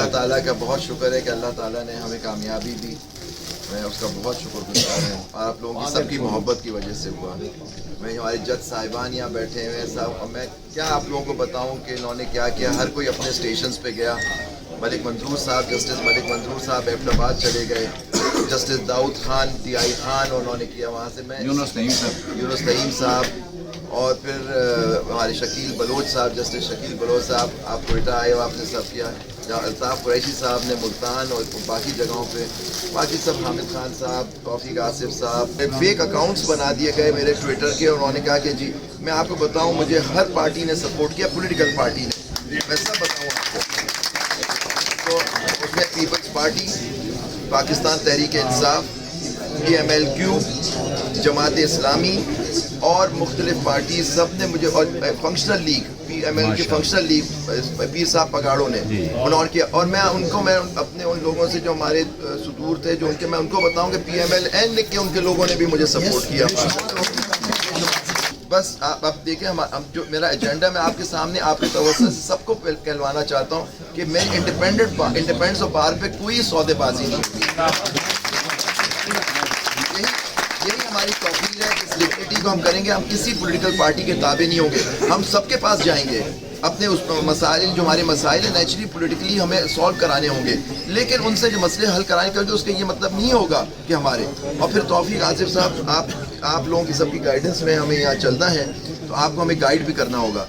اللہ تعالیٰ کا بہت شکر ہے کہ اللہ تعالیٰ نے ہمیں کامیابی دی. میں اس کا بہت شکر گزار ہوں اور آپ لوگوں کی سب کی محبت کی وجہ سے ہوا. میں ہمارے جج صاحبان یہاں بیٹھے ہوئے ہیں صاحب, اور میں کیا آپ لوگوں کو بتاؤں کہ انہوں نے کیا کیا. ہر کوئی اپنے اسٹیشنز پہ گیا. ملک منظور صاحب, جسٹس ملک منظور صاحب ایبٹ آباد چلے گئے. Justice Dawood Khan T I Khan انہوں نے کیا وہاں سے. میں یونس نعیم صاحب, اور پھر ہمارے شکیل بلوچ صاحب, جسٹس شکیل بلوچ صاحب, آپ کوئٹہ آئے ہو, آپ نے سب کیا. الطاف قریشی صاحب نے ملتان اور باقی جگہوں پہ, باقی سب حامد خان صاحب, توفیق آصف صاحب. فیک اکاؤنٹس بنا دیے گئے میرے ٹویٹر کے, اور انہوں نے کہا کہ جی میں آپ کو بتاؤں مجھے ہر پارٹی نے سپورٹ کیا, پولیٹیکل پارٹی نے, میں سب بتاؤں آپ کو. تو اس میں Peoples party, Pakistan Tehreek Insaf, PMLQ, Jamaat Islami اور مختلف پارٹیز سب نے مجھے, اور فنکشنل لیگ PML کی فنکشنل لیگ پیر صاحب پگاڑوں نے انہوں نے کیا. اور میں ان کو, میں اپنے ان لوگوں سے جو ہمارے صدور تھے جو ان کے, میں ان کو بتاؤں کہ PMLN لکھ کے ان کے لوگوں نے بھی مجھے سپورٹ کیا. بس آپ دیکھیں جو میرا ایجنڈا میں آپ کے سامنے آپ کے توسط سے سب کو کہلوانا چاہتا ہوں کہ میری انڈیپینڈنس آف بار پہ کوئی سودے بازی نہیں ہوگی. یہی ہماری توفیق ہے. اس لبرٹی کو ہم کریں گے, ہم کسی پولیٹیکل پارٹی کے تابع نہیں ہوں گے. ہم سب کے پاس جائیں گے, اپنے اس مسائل, جو ہمارے مسائل ہیں نیچرلی پولیٹیکلی ہمیں سالو کرانے ہوں گے, لیکن ان سے جو مسئلے حل کرانے کا اس کا یہ مطلب نہیں ہوگا کہ ہمارے. اور پھر توفیق آصف صاحب, آپ لوگوں کی سب کی گائیڈنس میں ہمیں یہاں چلنا ہے, تو آپ کو ہمیں گائیڈ بھی کرنا ہوگا.